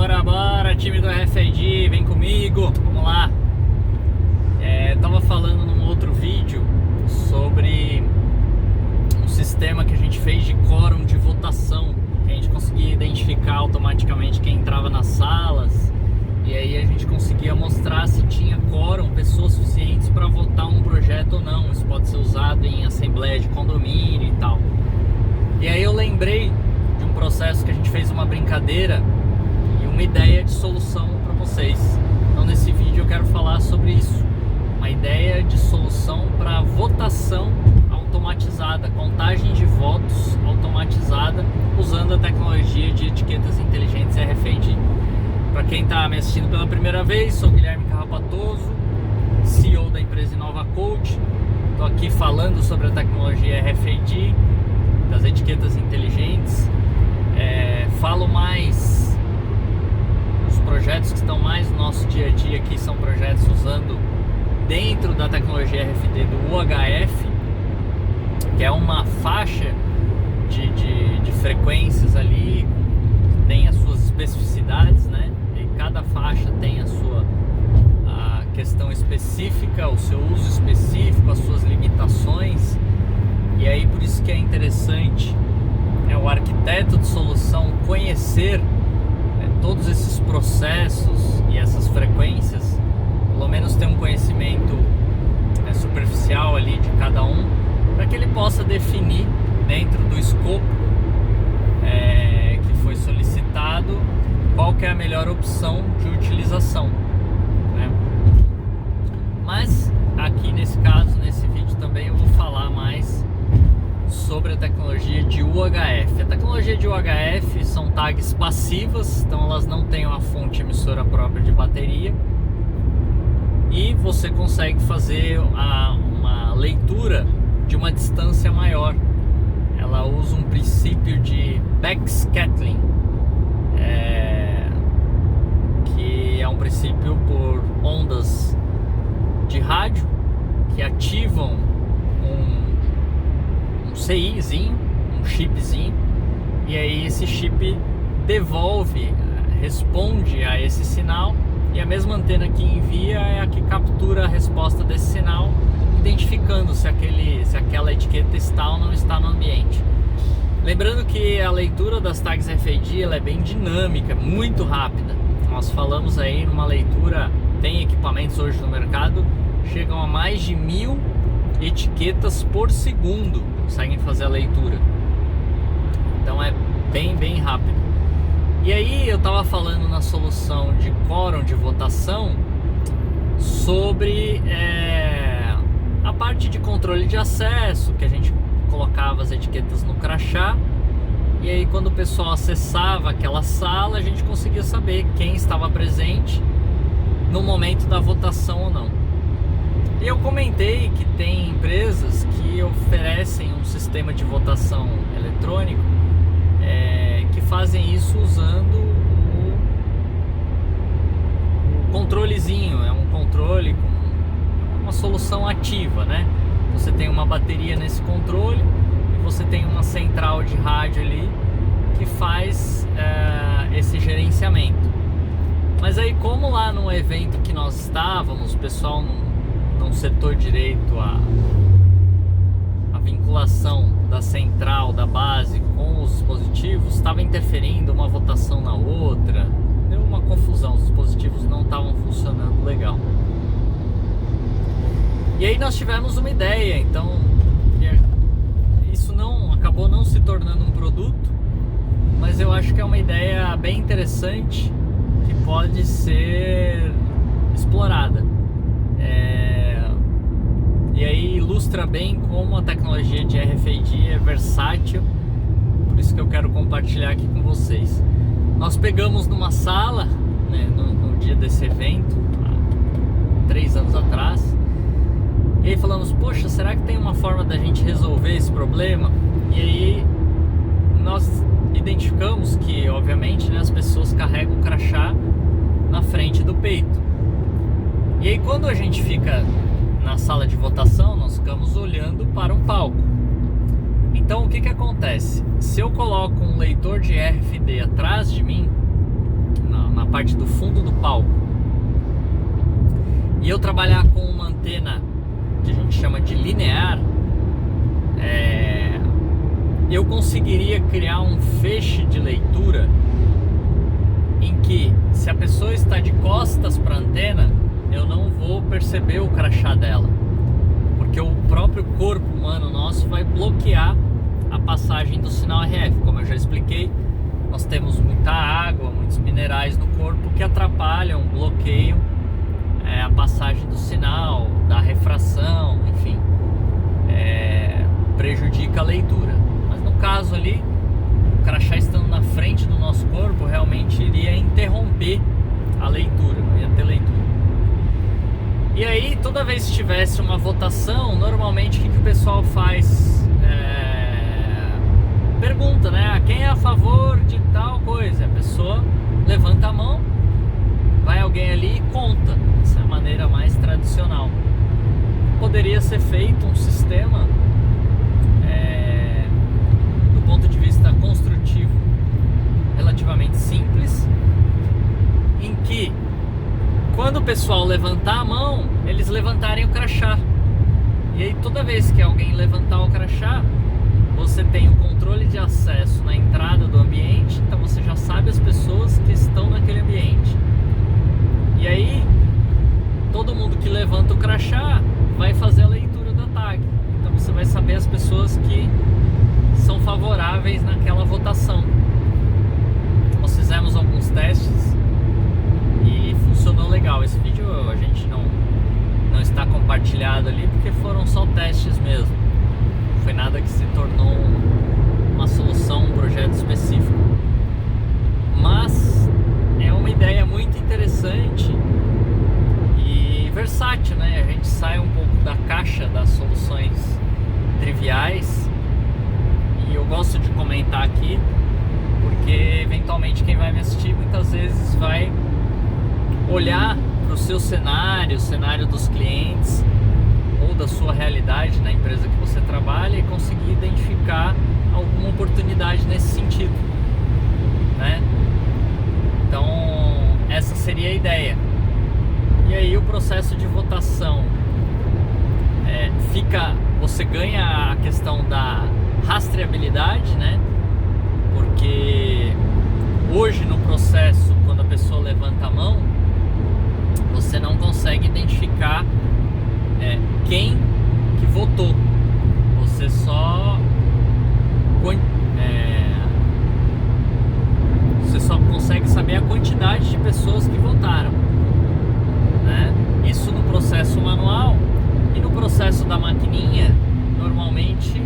Bora, time do RFID, vem comigo, vamos lá. Tava falando num outro vídeo sobre um sistema que a gente fez de quórum de votação, que a gente conseguia identificar automaticamente quem entrava nas salas, e aí a gente conseguia mostrar se tinha quórum, pessoas suficientes para votar um projeto ou não. Isso pode ser usado em assembleia de condomínio e tal. E aí eu lembrei de um processo que a gente fez uma brincadeira e uma ideia de solução para vocês. Então nesse vídeo eu quero falar sobre isso, uma ideia de solução para votação automatizada, contagem de votos automatizada usando a tecnologia de etiquetas inteligentes RFID. Para quem está me assistindo pela primeira vez, sou Guilherme Carrapatoso, CEO da empresa InovaCode. Estou aqui falando sobre a tecnologia RFID, das etiquetas inteligentes. Falo mais, os projetos que estão mais no nosso dia a dia aqui são projetos usando dentro da tecnologia RFID do UHF, que é uma faixa de frequências ali, que tem as suas especificidades, né? E cada faixa tem a sua questão específica, o seu uso específico, as suas limitações. E aí por isso que é interessante o arquiteto de solução conhecer todos esses processos e essas frequências, pelo menos ter um conhecimento superficial ali de cada um, para que ele possa definir dentro do escopo que foi solicitado qual que é a melhor opção de utilização, né? Mas aqui nesse caso, nesse vídeo também eu vou falar mais sobre a tecnologia de UHF. A tecnologia de UHF são tags passivas, então elas não têm uma fonte emissora própria de bateria, e você consegue fazer uma leitura de uma distância maior. Ela usa um princípio de backscattering, que é um princípio por ondas de rádio que ativam um CIzinho, um chipzinho, e aí esse chip responde a esse sinal, e a mesma antena que envia é a que captura a resposta desse sinal, identificando se aquela etiqueta está ou não está no ambiente. Lembrando que a leitura das tags RFID ela é bem dinâmica, muito rápida. Nós falamos aí numa leitura, tem equipamentos hoje no mercado, chegam a mais de 1000 etiquetas por segundo, conseguem fazer a leitura. Então é bem rápido. E aí eu estava falando na solução de quórum de votação sobre a parte de controle de acesso, que a gente colocava as etiquetas no crachá, e aí quando o pessoal acessava aquela sala, a gente conseguia saber quem estava presente no momento da votação ou não. E eu comentei que tem empresas que oferecem um sistema de votação eletrônico que fazem isso usando o controlezinho. É um controle com uma solução ativa, né? Você tem uma bateria nesse controle e você tem uma central de rádio ali que faz esse gerenciamento. Mas aí, como lá no evento que nós estávamos, o pessoal não setou direito a vinculação da central, da base com os dispositivos, estava interferindo uma votação na outra, deu uma confusão, os dispositivos não estavam funcionando legal. E aí nós tivemos uma ideia, então isso acabou não se tornando um produto, mas eu acho que é uma ideia bem interessante que pode ser explorada. E aí ilustra bem como a tecnologia de RFID é versátil, por isso que eu quero compartilhar aqui com vocês. Nós pegamos numa sala, né, no dia desse evento, há 3 anos atrás, e aí falamos, poxa, será que tem uma forma da gente resolver esse problema? E aí nós identificamos que, obviamente, né, as pessoas carregam o crachá na frente do peito. E aí quando a gente fica na sala de votação, nós ficamos olhando para um palco. Então o que acontece? Se eu coloco um leitor de RFID atrás de mim, na parte do fundo do palco, e eu trabalhar com uma antena que a gente chama de linear, eu conseguiria criar um feixe de leitura em que, se a pessoa está de costas para a antena, eu não vou perceber o crachá dela, porque o próprio corpo humano nosso vai bloquear a passagem do sinal RF. Como eu já expliquei, nós temos muita água, muitos minerais no corpo que atrapalham, bloqueiam a passagem do sinal, da refração, enfim, prejudica a leitura. Mas no caso ali, o crachá estando na frente do nosso corpo realmente iria interromper a leitura, não ia ter leitura. E aí, toda vez que tivesse uma votação, normalmente o que o pessoal faz? Pergunta, né? Quem é a favor de tal coisa? A pessoa levanta a mão, vai alguém ali e conta. Essa é a maneira mais tradicional. Poderia ser feito um sistema, do ponto de vista construtivo, relativamente simples, em que, quando o pessoal levantar a mão, eles levantarem o crachá. E aí, toda vez que alguém levantar o crachá, você tem o controle de acesso na entrada do ambiente, então você já sabe as pessoas que estão naquele ambiente. E aí, todo mundo que levanta o crachá vai fazer a leitura da tag. Então você vai saber as pessoas que são favoráveis naquela votação. Nós fizemos alguns testes e funcionou legal. Esse vídeo a gente não está compartilhado ali porque foram só testes mesmo. Não foi nada que se tornou uma solução, um projeto específico. Mas é uma ideia muito interessante e versátil, né? A gente sai um pouco da caixa das soluções triviais, e eu gosto de comentar aqui porque eventualmente quem vai me assistir muitas vezes vai olhar para o seu cenário, o cenário dos clientes ou da sua realidade na empresa que você trabalha e conseguir identificar alguma oportunidade nesse sentido, né? Então, essa seria a ideia. E aí o processo de votação você ganha a questão da rastreabilidade, né? Porque hoje no processo, quando a pessoa levanta a mão, você não consegue identificar quem que votou. Você só consegue saber a quantidade de pessoas que votaram, né? Isso no processo manual. E no processo da maquininha, normalmente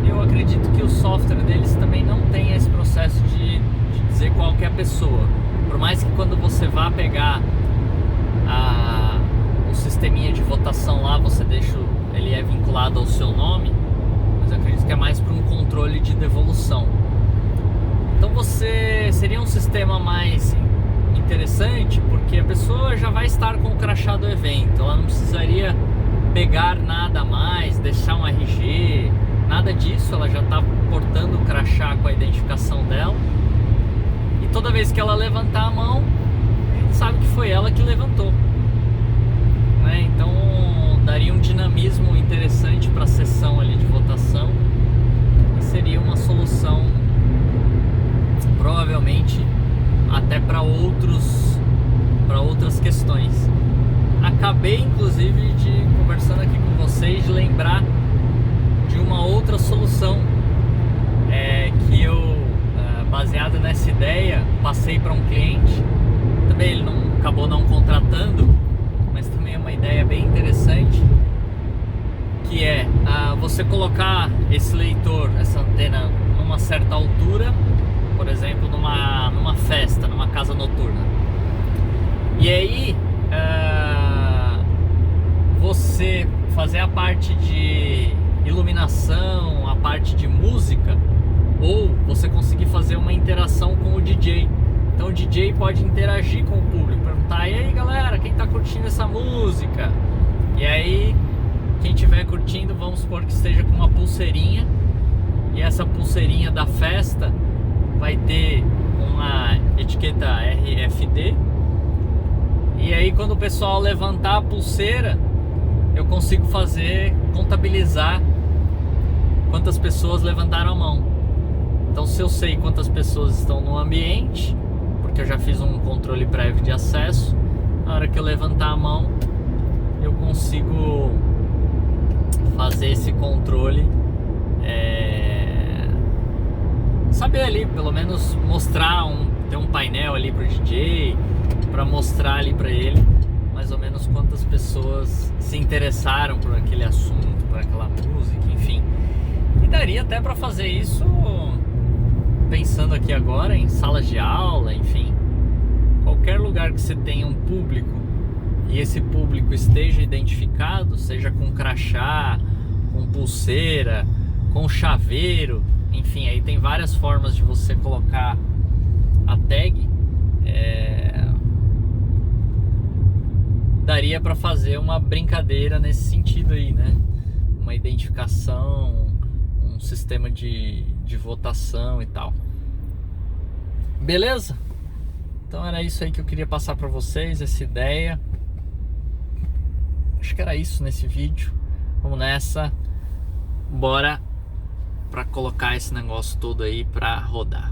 eu acredito que o software deles também não tem esse processo de dizer qual que é a pessoa. Por mais que quando você vá pegar o sisteminha de votação lá, ele é vinculado ao seu nome, mas eu acredito que é mais para um controle de devolução. Então seria um sistema mais interessante, porque a pessoa já vai estar com o crachá do evento, ela não precisaria pegar nada a mais, deixar um RG, nada disso, ela já está portando o crachá com a identificação dela, e toda vez que ela levantar a mão, a gente sabe que foi ela que levantou, né? Então daria um dinamismo interessante para a sessão ali de votação, e seria uma solução provavelmente até para outras questões. Acabei inclusive conversando aqui com vocês, de lembrar de uma outra solução que eu, baseada nessa ideia, passei para um cliente. Também ele acabou não contratando, mas também é uma ideia bem interessante, que é você colocar esse leitor, essa antena, numa certa altura, por exemplo, numa festa, numa casa noturna. E aí você fazer a parte de iluminação, a parte de música, ou você conseguir fazer uma interação com o DJ. Então o DJ pode interagir com o público, perguntar: e aí galera, quem tá curtindo essa música? E aí quem estiver curtindo, vamos supor que esteja com uma pulseirinha, e essa pulseirinha da festa vai ter uma quando o pessoal levantar a pulseira, eu consigo contabilizar quantas pessoas levantaram a mão. Então, se eu sei quantas pessoas estão no ambiente, porque eu já fiz um controle prévio de acesso, na hora que eu levantar a mão, eu consigo fazer esse controle, saber ali, pelo menos mostrar ter um painel ali pro DJ, para mostrar ali para ele mais ou menos quantas pessoas se interessaram por aquele assunto, por aquela música, enfim. E daria até para fazer isso pensando aqui agora em salas de aula, enfim, qualquer lugar que você tenha um público e esse público esteja identificado, seja com crachá, com pulseira, com chaveiro, enfim, aí tem várias formas de você colocar a tag. Daria para fazer uma brincadeira nesse sentido aí, né? Uma identificação, um sistema de votação e tal. Beleza? Então era isso aí que eu queria passar para vocês, essa ideia. Acho que era isso nesse vídeo. Vamos nessa. Bora para colocar esse negócio todo aí para rodar.